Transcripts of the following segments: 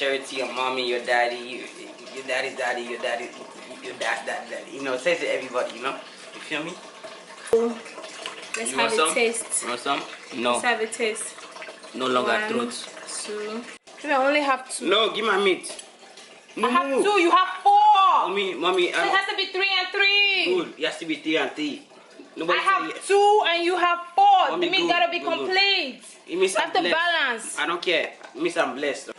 share it to your mommy, your daddy, your daddy's daddy, your daddy, your daddy. You know, say it to everybody. You know, you feel me? Let's you have want a some? taste. You want some? No. Let's have a taste. No longer 1, throats. 2. I only have 2. No, give my meat. I have 2. You have 4. Mommy. So it has to be 3 and 3. Good. It has to be 3 and 3. Nobody I have 2 and you have 4. Mommy, The meat gotta be complete. It means have to balance. I don't care. It means I'm blessed.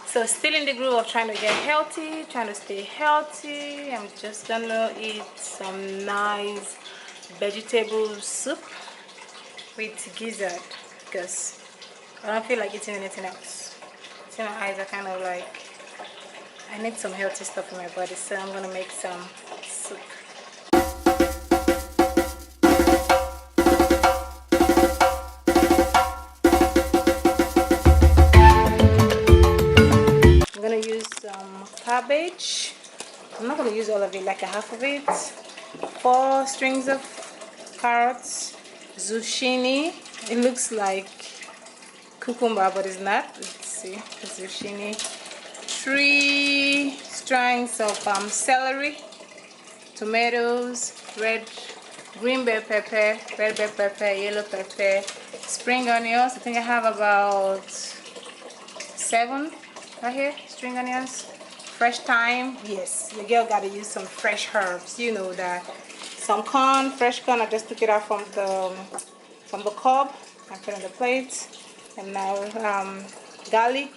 So still in the groove of trying to get healthy, trying to stay healthy. I'm just gonna eat some nice vegetable soup with gizzard because I don't feel like eating anything else. See, my eyes are kind of like, I need some healthy stuff in my body, so I'm gonna make some soup. I'm gonna use some cabbage. I'm not gonna use all of it, like a half of it. 4 strings of carrots, zucchini. It looks like cucumber, but it's not. Let's see, zucchini. 3 strings of celery, tomatoes, green bell pepper, red bell pepper, yellow pepper, spring onions. I think I have about 7 right here, spring onions, fresh thyme. Yes, the girl gotta use some fresh herbs, you know that. Some corn, fresh corn. I just took it out from the cob and put it on the plate. And now garlic,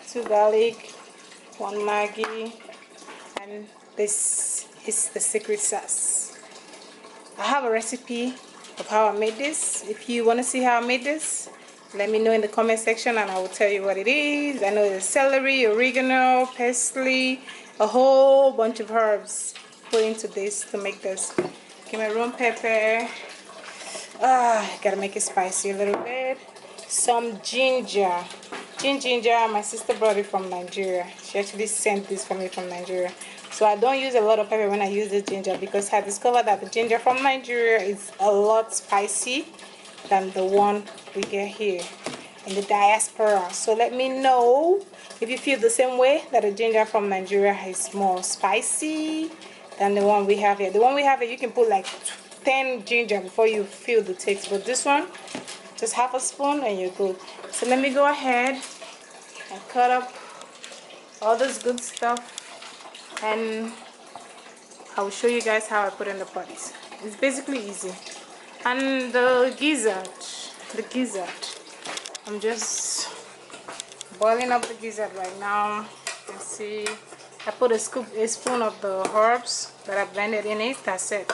2 garlic, 1 Maggi, and this is the secret sauce. I have a recipe of how I made this. If you want to see how I made this, let me know in the comment section and I will tell you what it is. I know there's celery, oregano, parsley, a whole bunch of herbs put into this to make this. Cameroon pepper. Gotta make it spicy a little bit. Some ginger. Ginger, my sister brought it from Nigeria. She actually sent this for me from Nigeria. So I don't use a lot of pepper when I use this ginger because I discovered that the ginger from Nigeria is a lot spicy than the one we get here in the diaspora. So let me know if you feel the same way, that the ginger from Nigeria is more spicy than the one we have here. The one we have here, you can put like 10 ginger before you feel the taste, but this one, just half a spoon and you're good. So let me go ahead and cut up all this good stuff and I will show you guys how I put in the pots. It's basically easy. And the gizzard, I'm just boiling up the gizzard right now. You can see I put a spoon of the herbs that I blended in it. That's it,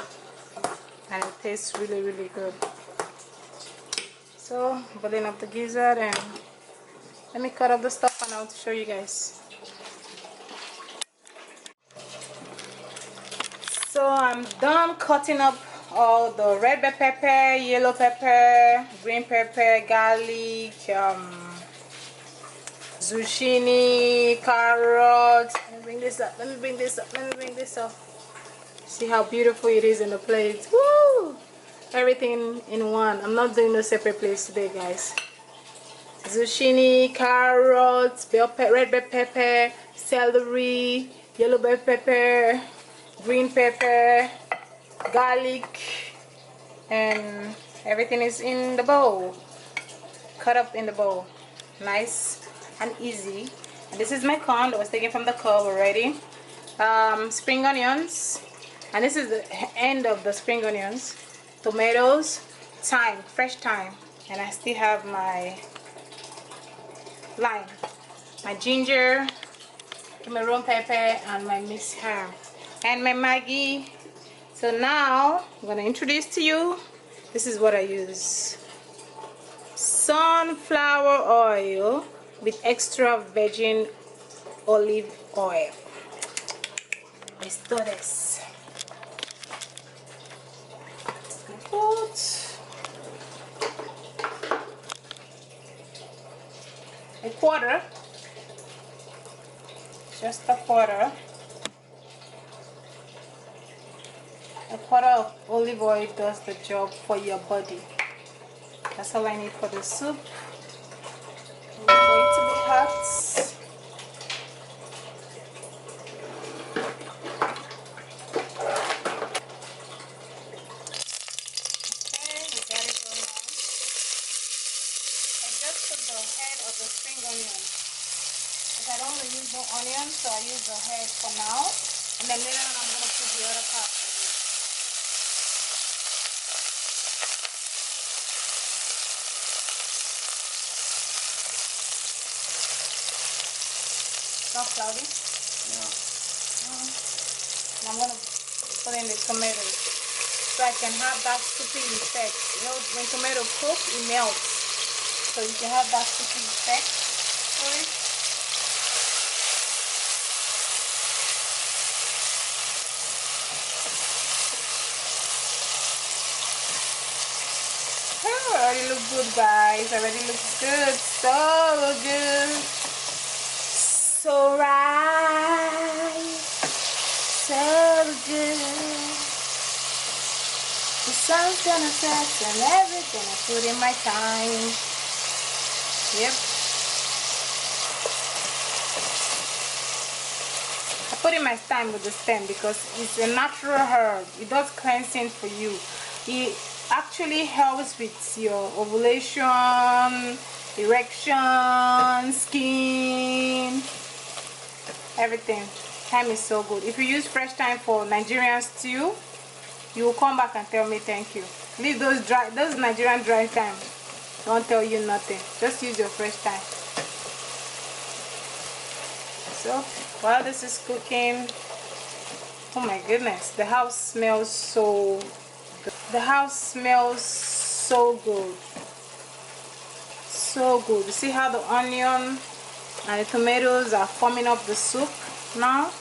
and it tastes really, really good. So boiling up the gizzard, and let me cut up the stuff and I'll show you guys. So I'm done cutting up all the red bell pepper, yellow pepper, green pepper, garlic, zucchini, carrots. Let me bring this up. See how beautiful it is in the plate. Woo! Everything in one. I'm not doing no separate plates today, guys. Zucchini, carrots, red bell pepper, celery, yellow bell pepper, green pepper, garlic, and everything is in the bowl, cut up in the bowl, nice and easy. And this is my corn that was taken from the cob already. Spring onions, and this is the end of the spring onions, tomatoes, thyme, fresh thyme, and I still have my lime, my ginger, Cameroon pepper, and my mixed herb, and my Maggi. So now I'm gonna introduce to you, this is what I use: sunflower oil with extra virgin olive oil. Let's do this. Put a quarter, just a quarter. A quarter of olive oil does the job for your body. That's all I need for the soup. Wait to be hot. the head of the spring onion. Because I don't want to use no onion, so I use the head for now. And then later on I'm going to put the other part of it. Not cloudy? Yeah. And I'm going to put in the tomatoes so I can have that soupy effect. You know, when tomato cook, it melts. So you can have that soupy effect for it. Oh, already look good, guys. Already looks good. So good. So right. So good. The sun's gonna set and everything I put in my time. Yep. I put in my time with the stem because it's a natural herb. It does cleansing for you. It actually helps with your ovulation, erection, skin, everything. Thyme is so good. If you use fresh thyme for Nigerian stew, you will come back and tell me thank you. Leave those Nigerian dry thyme. Don't tell you nothing. Just use your fresh thyme. So while this is cooking, oh my goodness, the house smells so good. The house smells so good. So good. You see how the onion and the tomatoes are forming up the soup now?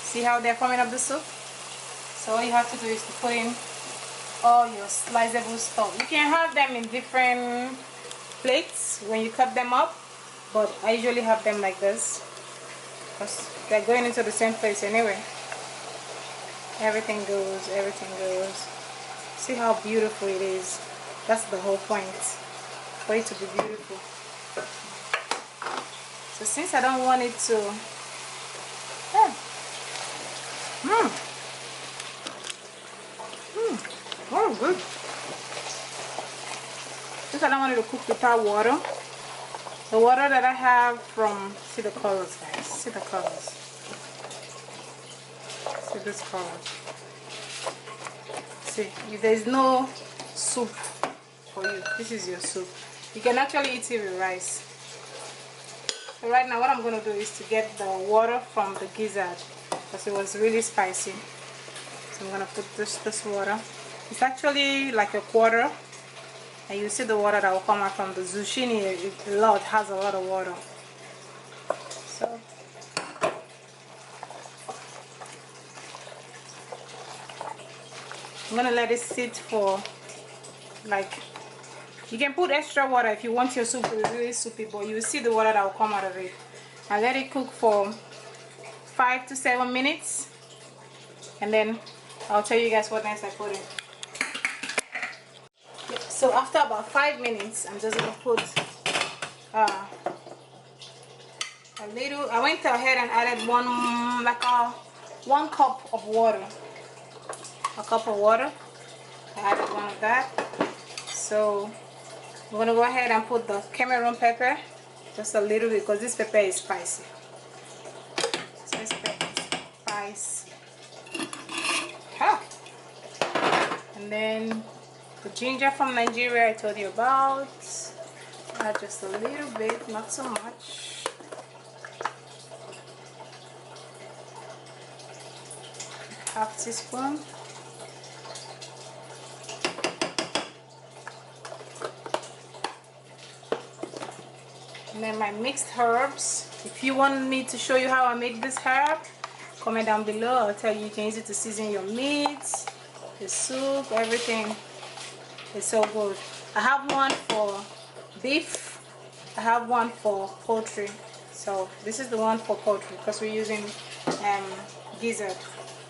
See how they're forming up the soup? So all you have to do is to put in all your sliceable stuff. You can have them in different plates when you cut them up, but I usually have them like this because they're going into the same place anyway. Everything goes, everything goes. See how beautiful it is. That's the whole point, for it to be beautiful. So since I don't want it to oh good. Since I don't want it to cook without water, the water that I have from, see the colors, guys, see the colors, see this color. See, if there's no soup for you, this is your soup. You can actually eat it with rice. So right now what I'm going to do is to get the water from the gizzard because it was really spicy. So I'm going to put this water. It's actually like a quarter, and you see the water that will come out from the zucchini. It has a lot of water. So I'm gonna let it sit for, like, you can put extra water if you want your soup to be really soupy, but you see the water that will come out of it. And let it cook for 5 to 7 minutes, and then I'll tell you guys what next I put in. So after about 5 minutes, I'm just gonna put a little. I went ahead and added one cup of water. A cup of water. I added one of that. So I'm gonna go ahead and put the Cameroon pepper, just a little bit, because this pepper is spicy. So this pepper is spicy. And then the ginger from Nigeria I told you about. Add just a little bit, not so much. Half teaspoon. And then my mixed herbs. If you want me to show you how I make this herb, comment down below. I'll tell you. You can use it to season your meats, the soup, everything. It's so good. I have one for beef. I have one for poultry. So this is the one for poultry because we're using gizzard.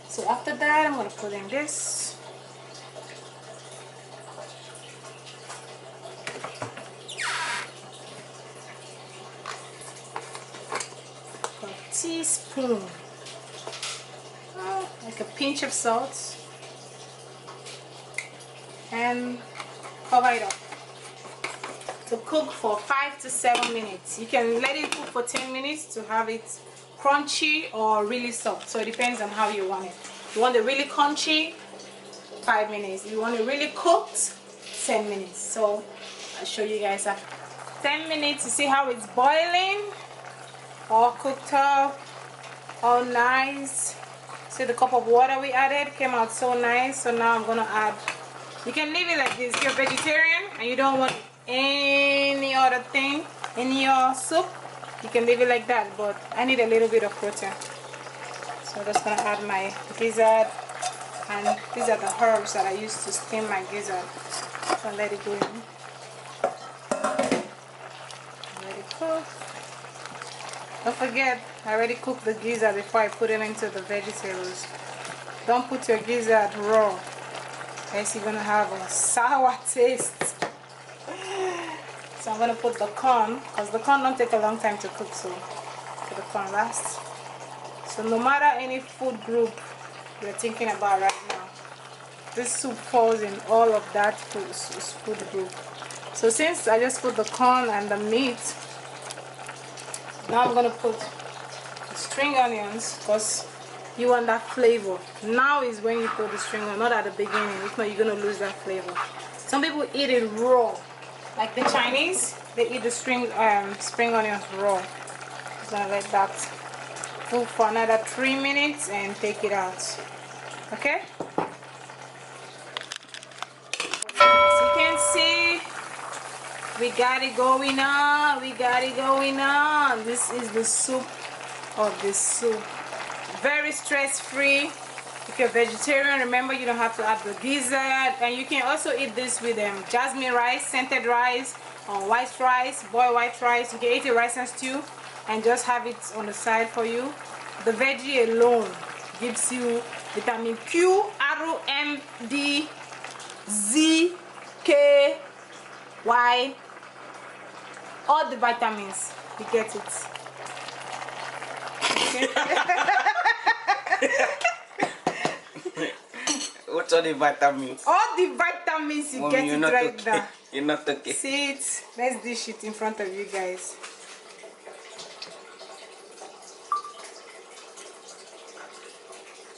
So after that, I'm going to put in this. A teaspoon. Like a pinch of salt. And cover it up. to cook for 5 to 7 minutes. You can let it cook for 10 minutes to have it crunchy or really soft, so it depends on how you want it. You want it really crunchy, 5 minutes. You want it really cooked, 10 minutes. So I'll show you guys after 10 minutes. You see how it's boiling, all cooked up, all nice. See the cup of water we added came out so nice. So now I'm gonna add, you can leave it like this if you're vegetarian and you don't want any other thing in your soup, you can leave it like that, but I need a little bit of protein. So I'm just gonna add my gizzard, and these are the herbs that I use to steam my gizzard. So let it go in. Let it cook. Don't forget, I already cooked the gizzard before I put it into the vegetables. Don't put your gizzard raw, else you're gonna have a sour taste. So I'm gonna put the corn, because the corn don't take a long time to cook, so put the corn last. So no matter any food group you're thinking about right now, this soup falls in all of that food group. So since I just put the corn and the meat, now I'm gonna put string onions, because you want that flavor. Now is when you put the string onion, not at the beginning, if not you're gonna lose that flavor. Some people eat it raw, like the Chinese, they eat the spring onions raw. So I let that cook for another 3 minutes and take it out. Okay? As you can see, we got it going on. We got it going on. This is the soup of the soup. Very stress-free. If you're vegetarian, remember you don't have to add the gizzard, and you can also eat this with jasmine rice, scented rice, or white rice, boiled white rice. You can eat it rice and stew and just have it on the side for you. The veggie alone gives you vitamin Q, R, M, D, Z, K, Y, all the vitamins. You get it. What's all the vitamins? All the vitamins, you get it right okay. there. You're not okay. See it? Let's dish it in front of you guys.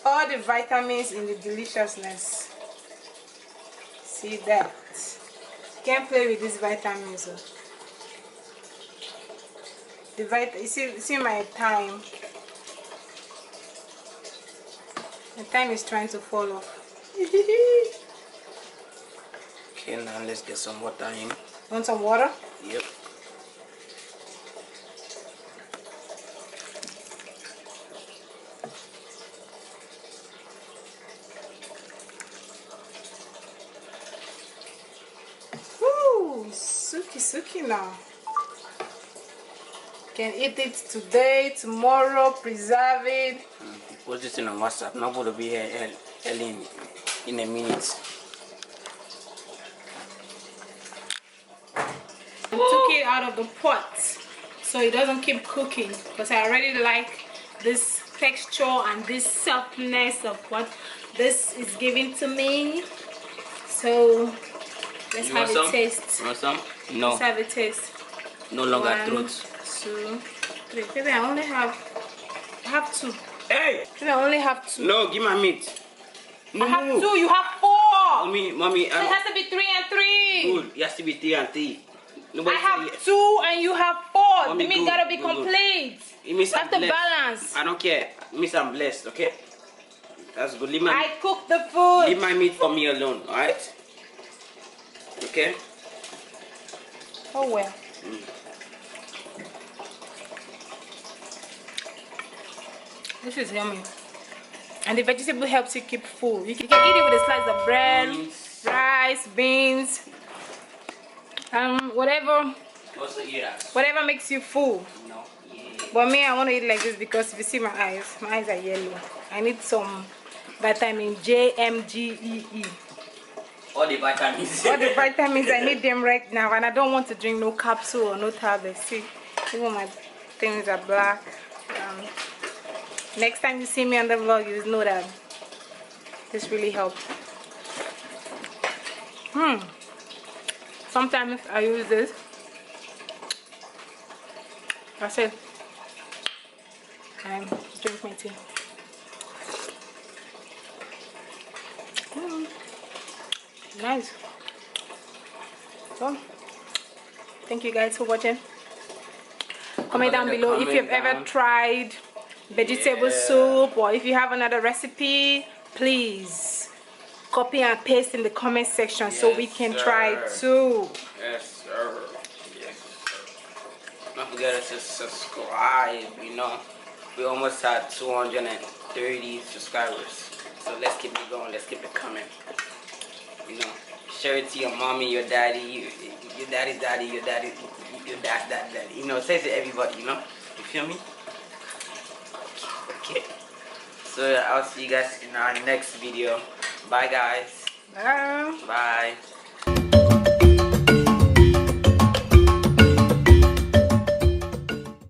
All the vitamins in the deliciousness. See that? You can't play with these vitamins. You see my thyme. The thyme is trying to fall off. Okay, now let's get some water in. Want some water? Yep. Woo! Suki now. Can eat it today, tomorrow, preserve it. Post this in on WhatsApp. Not going to be here early in a minute. I took it out of the pot so it doesn't keep cooking, because I already like this texture and this softness of what this is giving to me. So let's have a taste. You want some? No. Let's have a taste. No longer 1, throat. 2, 3. Baby, I have 2. Hey! Baby, I only have 2. No, give my meat. I have 2. You have 4. Mommy, So it has to be 3 and 3. Good. It has to be 3 and 3. Nobody I have 2 and you have 4. Mommy, The meat gotta be complete. It means That's the balance. I don't care. It means I'm blessed, okay? That's good. I cook the food. Leave my meat for me alone, alright? Okay? Oh well. This is yummy. And the vegetable helps you keep full. You can eat it with a slice of bread, rice, beans, whatever makes you full. No. Yeah. But me, I want to eat like this because if you see my eyes are yellow. I need some vitamin J, M, G, E, E. All the vitamins. All the vitamins, I need them right now, and I don't want to drink no capsule or no tablet. See, even my things are black. Next time you see me on the vlog, you know that this really helps. Sometimes I use this That's it. And drink my tea. Nice. So, thank you guys for watching. Comment down below if you've ever tried vegetable soup, or if you have another recipe, please copy and paste in the comment section so we can try too. Yes, sir. Yes, sir. Don't forget to subscribe. You know, we almost at 230 subscribers, so let's keep it going. Let's keep it coming. You know, share it to your mommy, your daddy, your daddy's daddy, your daddy, your dad's daddy. You know, say it to everybody. You know, you feel me? Okay. So I'll see you guys in our next video. Bye, guys. Bye. Bye.